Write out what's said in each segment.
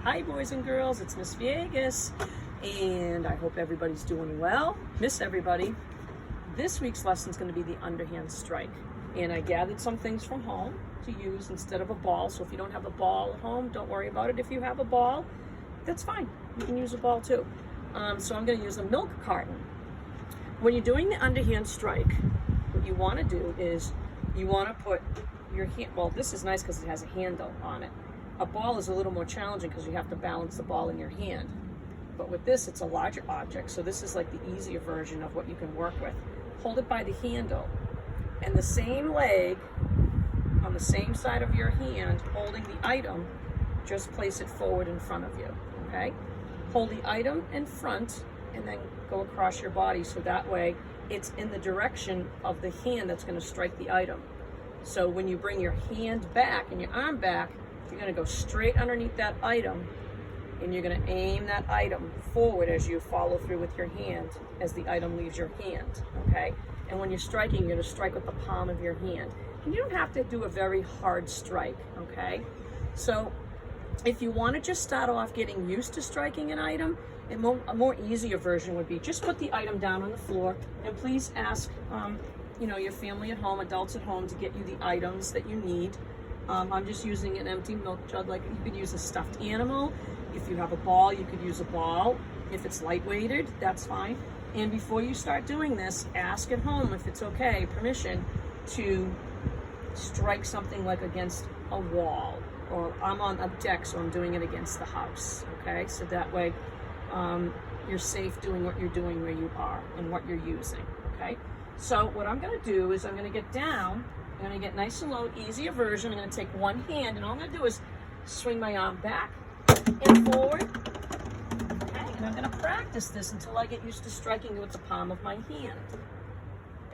Hi boys and girls, it's Miss Viegas, and I hope everybody's doing well. Miss everybody. This week's lesson is going to be the underhand strike, and I gathered some things from home to use instead of a ball. So if you don't have a ball at home, don't worry about it. If you have a ball, that's fine. You can use a ball too. So I'm going to use a milk carton. When you're doing the underhand strike, what you want to do is you want to put your hand, well, this is nice because it has a handle on it. A ball is a little more challenging because you have to balance the ball in your hand. But with this, it's a larger object, so this is like the easier version of what you can work with. Hold it by the handle, and the same leg on the same side of your hand holding the item, just place it forward in front of you, okay? Hold the item in front and then go across your body, so that way it's in the direction of the hand that's going to strike the item. So when you bring your hand back and your arm back, you're going to go straight underneath that item, and you're going to aim that item forward as you follow through with your hand as the item leaves your hand, okay? And when you're striking, you're going to strike with the palm of your hand. And you don't have to do a very hard strike, okay? So if you want to just start off getting used to striking an item, a more easier version would be just put the item down on the floor, and please ask your family at home, adults at home, to get you the items that you need. I'm just using an empty milk jug. Like, you could use a stuffed animal. If you have a ball, you could use a ball. If it's lightweighted, that's fine. And before you start doing this, ask at home if it's okay, permission to strike something like against a wall, or I'm on a deck, so I'm doing it against the house, okay? So that way you're safe doing what you're doing where you are and what you're using, okay? So what I'm gonna do is I'm gonna get down, I'm going to get nice and low, easier version. I'm going to take one hand, and all I'm going to do is swing my arm back and forward. Okay, and I'm going to practice this until I get used to striking with the palm of my hand.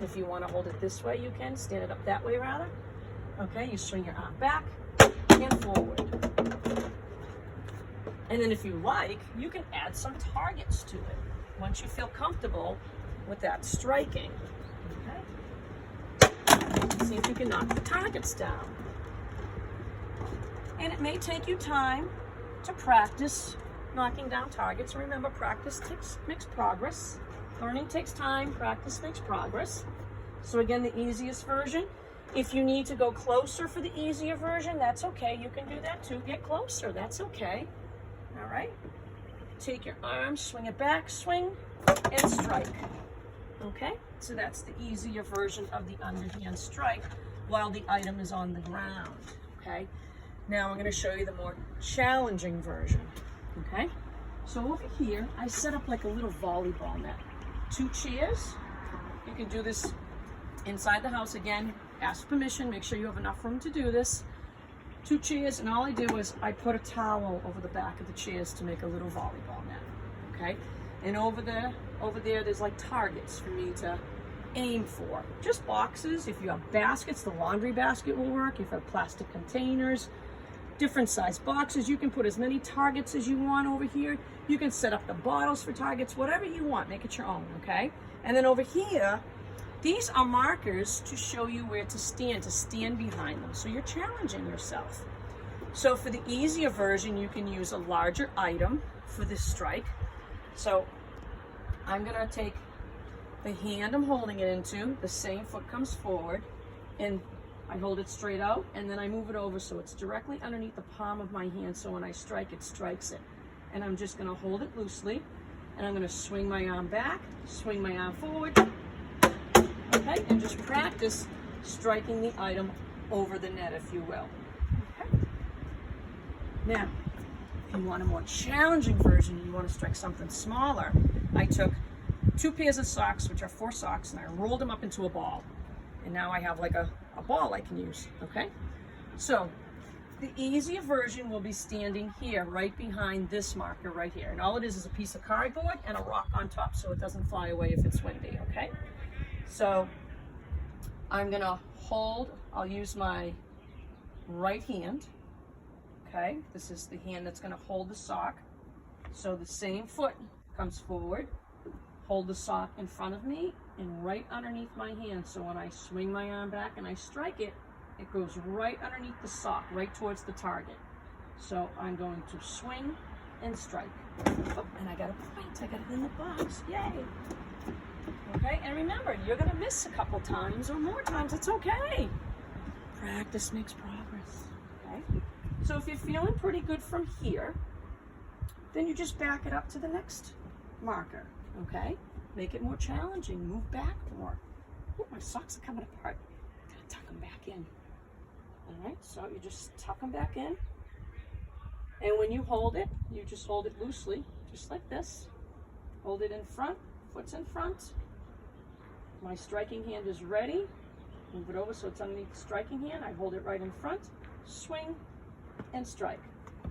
If you want to hold it this way, you can. Stand it up that way, rather. Okay, you swing your arm back and forward. And then if you like, you can add some targets to it once you feel comfortable with that striking. Okay. See if you can knock the targets down. And it may take you time to practice knocking down targets. Remember, practice makes progress. Learning takes time, practice makes progress. So again, the easiest version. If you need to go closer for the easier version, that's okay. You can do that too. Get closer, that's okay. All right? Take your arm, swing it back, swing, and strike. Okay, so that's the easier version of the underhand strike while the item is on the ground, okay? Now I'm going to show you the more challenging version, okay? So over here, I set up like a little volleyball net. 2 chairs. You can do this inside the house. Again, ask permission, make sure you have enough room to do this. 2 chairs, and all I do is I put a towel over the back of the chairs to make a little volleyball net, okay? And over there, there's like targets for me to aim for. Just boxes. If you have baskets, the laundry basket will work. If you have plastic containers, different size boxes, you can put as many targets as you want over here. You can set up the bottles for targets, whatever you want, make it your own, okay? And then over here, these are markers to show you where to stand behind them. So you're challenging yourself. So for the easier version, you can use a larger item for this strike. So I'm going to take the hand I'm holding it into, the same foot comes forward, and I hold it straight out, and then I move it over so it's directly underneath the palm of my hand, so when I strike, it strikes it. And I'm just going to hold it loosely, and I'm going to swing my arm back, swing my arm forward, okay, and just practice striking the item over the net, if you will. Okay. Now, if you want a more challenging version, you want to strike something smaller, I took 2 pairs of socks, which are 4 socks, and I rolled them up into a ball. And now I have like a ball I can use, okay? So the easier version will be standing here, right behind this marker right here. And all it is a piece of cardboard and a rock on top so it doesn't fly away if it's windy, okay? So I'm gonna I'll use my right hand. Okay, this is the hand that's going to hold the sock. So the same foot comes forward, hold the sock in front of me and right underneath my hand. So when I swing my arm back and I strike it, it goes right underneath the sock, right towards the target. So I'm going to swing and strike. Oh, and I got a point. I got it in the box. Yay. Okay, and remember, you're going to miss a couple times or more times. It's okay. Practice makes progress. Okay? So if you're feeling pretty good from here, then you just back it up to the next marker. Okay? Make it more challenging. Move back more. Oh, my socks are coming apart. I'm going to tuck them back in. All right, so you just tuck them back in. And when you hold it, you just hold it loosely, just like this. Hold it in front, foot's in front. My striking hand is ready. Move it over so it's underneath the striking hand. I hold it right in front, swing, and strike.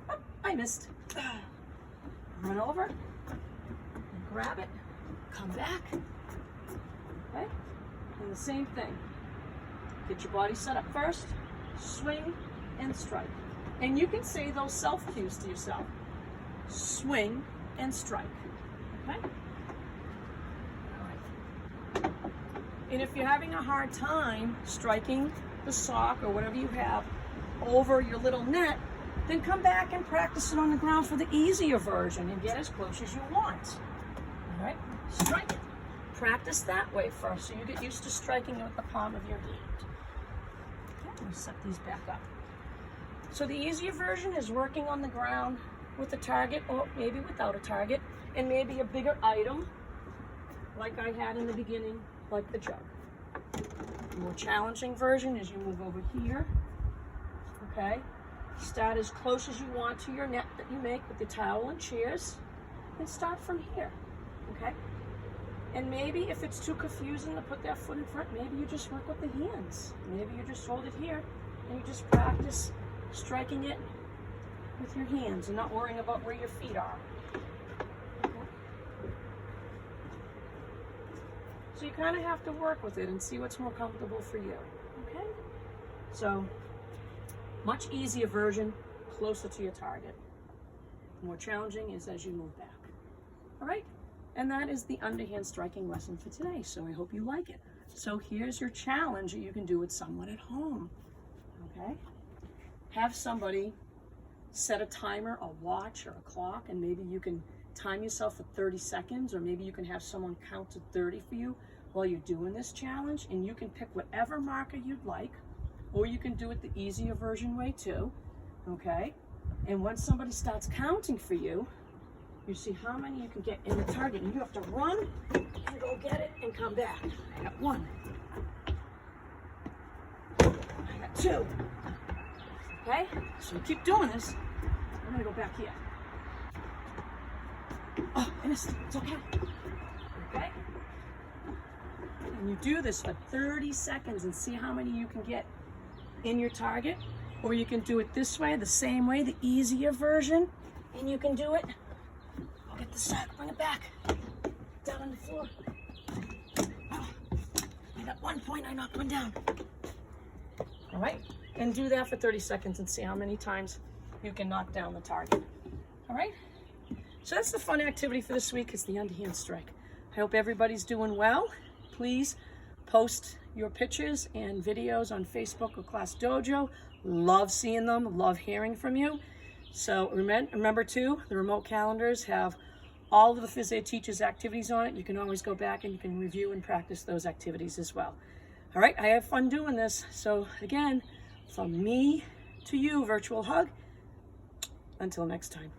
Oh, I missed. Run over, and grab it, come back. Okay? And the same thing. Get your body set up first, swing, and strike. And you can say those self-cues to yourself. Swing and strike. Okay? All right. And if you're having a hard time striking the sock or whatever you have over your little net, then come back and practice it on the ground for the easier version and get as close as you want. All right? Strike it. Practice that way first so you get used to striking it with the palm of your hand. Okay, let me set these back up. So the easier version is working on the ground with a target, or maybe without a target, and maybe a bigger item like I had in the beginning, like the jug. The more challenging version is you move over here, okay? Start as close as you want to your net that you make with the towel and chairs, and start from here, okay? And maybe if it's too confusing to put that foot in front, maybe you just work with the hands. Maybe you just hold it here, and you just practice striking it with your hands and not worrying about where your feet are. Okay. So you kind of have to work with it and see what's more comfortable for you. Okay? So, much easier version, closer to your target. More challenging is as you move back. All right? And that is the underhand striking lesson for today. So I hope you like it. So here's your challenge that you can do with someone at home. Okay? Have somebody set a timer, a watch or a clock, and maybe you can time yourself for 30 seconds, or maybe you can have someone count to 30 for you while you're doing this challenge, and you can pick whatever marker you'd like, or you can do it the easier version way too, okay? And once somebody starts counting for you, you see how many you can get in the target, and you have to run and go get it and come back. I got 1. I got 2. Okay, so you keep doing this. I'm gonna go back here. Oh, I missed. It's okay. Okay? And you do this for 30 seconds and see how many you can get in your target. Or you can do it this way, the same way, the easier version. And you can do it. I'll get the sack, bring it back. Down on the floor. Oh, I got 1 point, I knocked one down. All right? And do that for 30 seconds and see how many times you can knock down the target. All right? So that's the fun activity for this week, is the underhand strike. I hope everybody's doing well. Please post your pictures and videos on Facebook or Class Dojo. Love seeing them, love hearing from you. So remember too, the remote calendars have all of the phys ed teachers' activities on it. You can always go back and you can review and practice those activities as well. All right, I have fun doing this. So again, from me to you, virtual hug. Until next time.